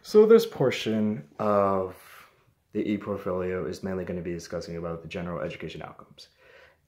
So this portion of the e-portfolio is mainly going to be discussing about the general education outcomes.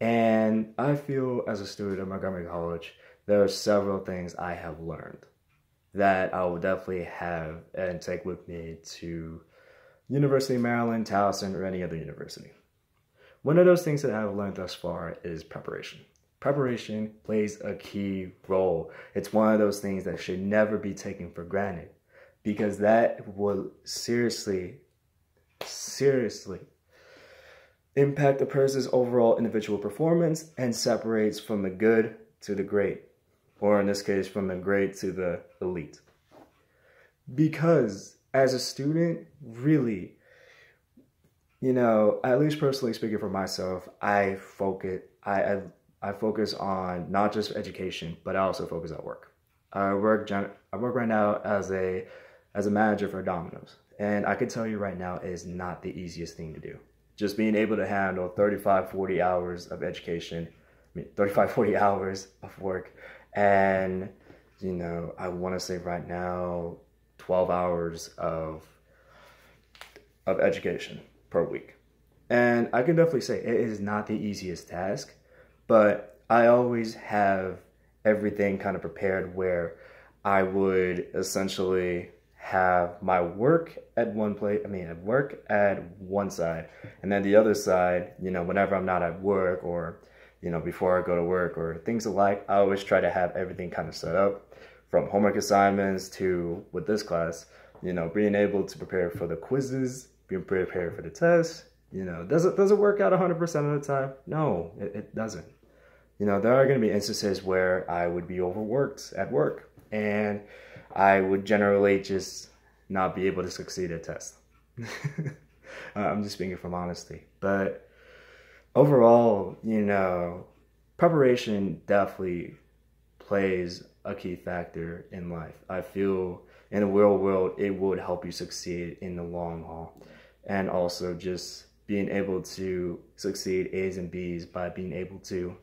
And I feel as a student at Montgomery College, there are several things I have learned that I will definitely have and take with me to University of Maryland, Towson, or any other university. One of those things that I've learned thus far is preparation. Preparation plays a key role. It's one of those things that should never be taken for granted, because that will seriously impact a person's overall individual performance and separates from the good to the great, or in this case, from the great to the elite. Because as a student, really, at least personally speaking for myself, I focus on not just education, but I also focus on work. I work right now as a manager for Domino's. And I can tell you right now, it is not the easiest thing to do. Just being able to handle 35, 40 hours of education, 35, 40 hours of work. And, I want to say right now, 12 hours of education per week. And I can definitely say it is not the easiest task, but I always have everything kind of prepared where I would essentially have my work at one place, work at one side, and then the other side, whenever I'm not at work or, before I go to work or things alike, I always try to have everything kind of set up from homework assignments to with this class, being able to prepare for the quizzes, being prepared for the tests. Does it work out 100% of the time? No, it doesn't. There are going to be instances where I would be overworked at work and I would generally just not be able to succeed at tests. I'm just speaking from honesty. But overall, preparation definitely plays a key factor in life. I feel in the real world, it would help you succeed in the long haul. And also just being able to succeed A's and B's by being able to,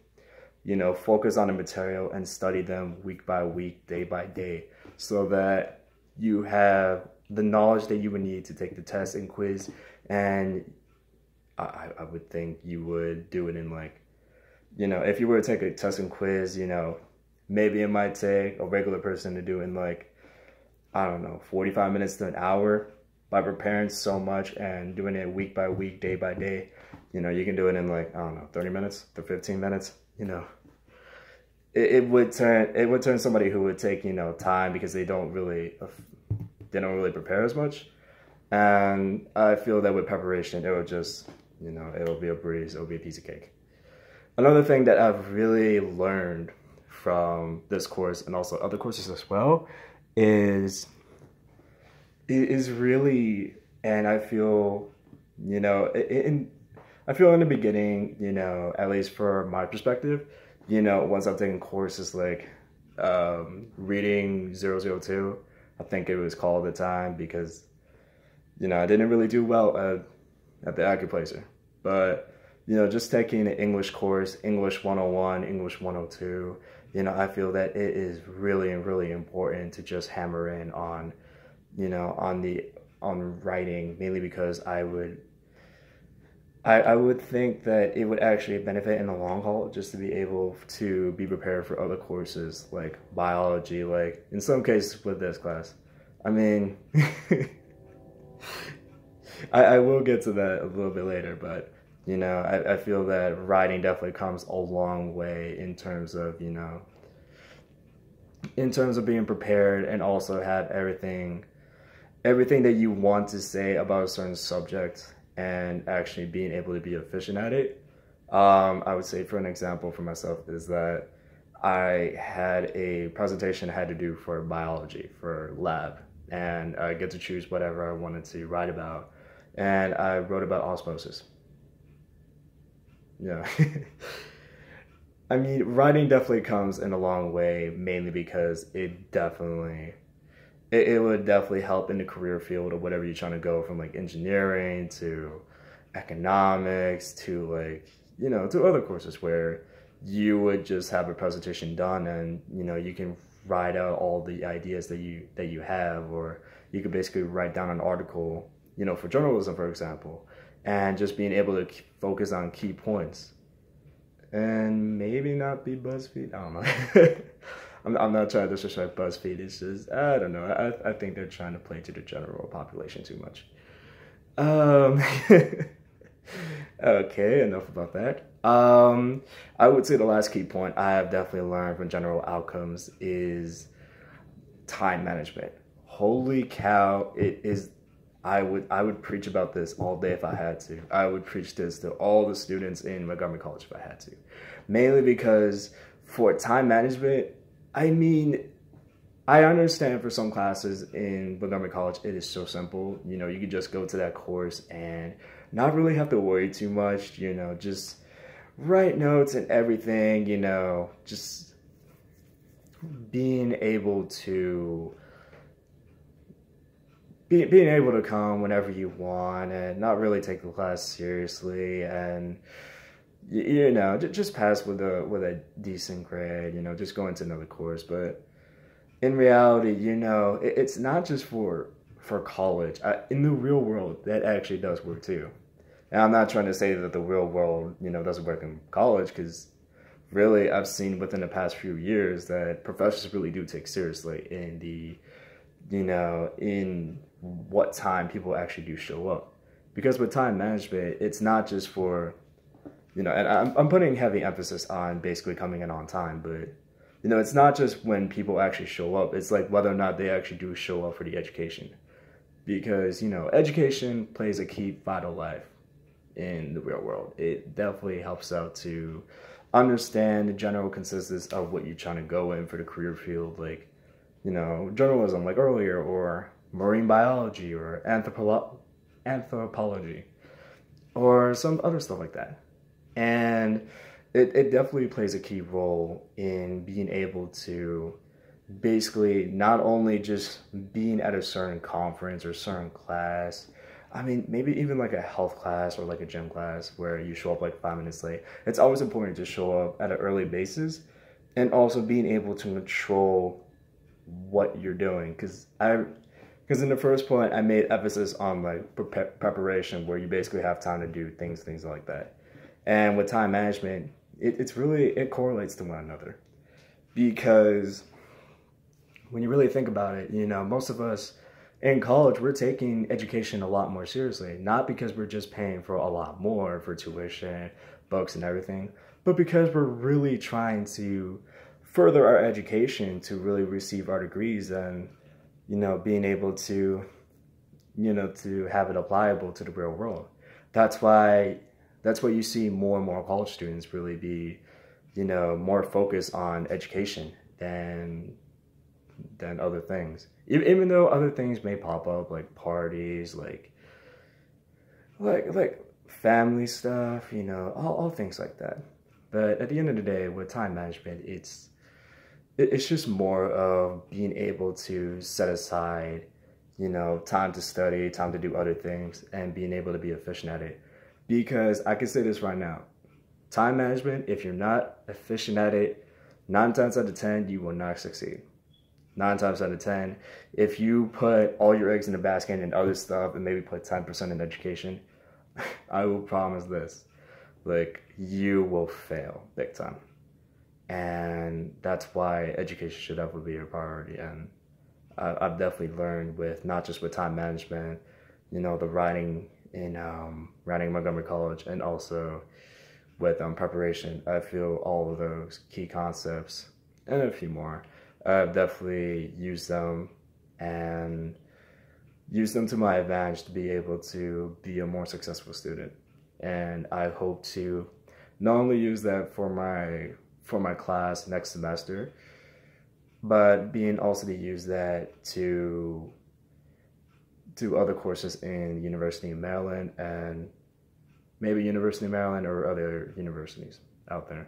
focus on the material and study them week by week, day by day, so that you have the knowledge that you would need to take the test and quiz. And I would think you would do it in if you were to take a test and quiz, maybe it might take a regular person to do it in 45 minutes to an hour. By preparing so much and doing it week by week, day by day, you can do it in 30 minutes to 15 minutes. It would turn somebody who would take time because they don't really prepare as much. And I feel that with preparation, it would just it'll be a breeze. It'll be a piece of cake. Another thing that I've really learned from this course and also other courses as well is really, and I feel I feel in the beginning, at least for my perspective, once I've taken courses like reading 002, I think it was called at the time, because I didn't really do well at the Accuplacer. But just taking an English course, English 101, English 102, I feel that it is really, really important to just hammer in on on writing, mainly because I would think that it would actually benefit in the long haul just to be able to be prepared for other courses like biology, like in some cases with this class. I will get to that a little bit later, but I feel that writing definitely comes a long way in terms of being prepared and also have everything that you want to say about a certain subject and actually being able to be efficient at it. I would say, for an example for myself, is that I had a presentation I had to do for biology, for lab, and I get to choose whatever I wanted to write about. And I wrote about osmosis. Yeah. Writing definitely comes in a long way, mainly because it would definitely help in the career field of whatever you're trying to go, from engineering to economics to to other courses where you would just have a presentation done and you can write out all the ideas that you have, or you could basically write down an article, you know, for journalism, for example, and just being able to focus on key points and maybe not be BuzzFeed. I don't know. I'm not trying to disrespect BuzzFeed. It's just, I don't know. I think they're trying to play to the general population too much. Okay, enough about that. I would say the last key point I have definitely learned from general outcomes is time management. Holy cow, it is. I would preach about this all day if I had to. I would preach this to all the students in Montgomery College if I had to. Mainly because for time management, I mean, I understand for some classes in Montgomery College, it is so simple. You know, you could just go to that course and not really have to worry too much, you know, just write notes and everything, you know, just being able to being able to come whenever you want and not really take the class seriously, and you know, just pass with a decent grade, you know, just go into another course. But in reality, you know, it's not just for college. In the real world, that actually does work too. And I'm not trying to say that the real world, you know, doesn't work in college, because really I've seen within the past few years that professors really do take seriously in the, you know, in what time people actually do show up. Because with time management, it's not just for, you know, and I'm putting heavy emphasis on basically coming in on time, but, you know, it's not just when people actually show up. It's like whether or not they actually do show up for the education. Because, you know, education plays a key vital life in the real world. It definitely helps out to understand the general consensus of what you're trying to go in for the career field, like, you know, journalism, like earlier, or marine biology, or anthropology, or some other stuff like that. And it definitely plays a key role in being able to basically not only just being at a certain conference or certain class, I mean, maybe even like a health class or like a gym class where you show up like 5 minutes late. It's always important to show up at an early basis, and also being able to control what you're doing. Because in the first point, I made emphasis on like preparation, where you basically have time to do things like that. And with time management, it correlates to one another. Because when you really think about it, you know, most of us in college, we're taking education a lot more seriously. Not because we're just paying for a lot more for tuition, books, and everything, but because we're really trying to further our education to really receive our degrees and, you know, being able to, you know, to have it applicable to the real world. That's why you see more and more college students really be, you know, more focused on education than other things. Even though other things may pop up, like parties, like family stuff, you know, all things like that. But at the end of the day, with time management, it's just more of being able to set aside, you know, time to study, time to do other things, and being able to be efficient at it. Because I can say this right now, time management, if you're not efficient at it, 9 times out of 10, you will not succeed. 9 times out of 10, if you put all your eggs in the basket and other stuff and maybe put 10% in education, I will promise this, like, you will fail big time. And that's why education should definitely be a priority. And I've definitely learned with, not just with time management, you know, the writing in Montgomery College, and also with preparation. I feel all of those key concepts and a few more, I've definitely used them and used them to my advantage to be able to be a more successful student. And I hope to not only use that for my class next semester, but being also to use that to do other courses in University of Maryland, and maybe University of Maryland or other universities out there.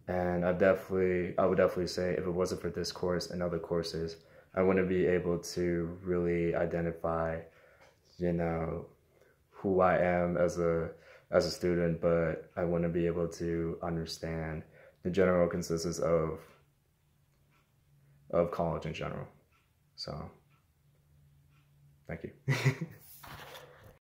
And I would definitely say, if it wasn't for this course and other courses, I wouldn't be able to really identify, you know, who I am as a student, but I wouldn't be able to understand the general consensus of college in general. So Thank you.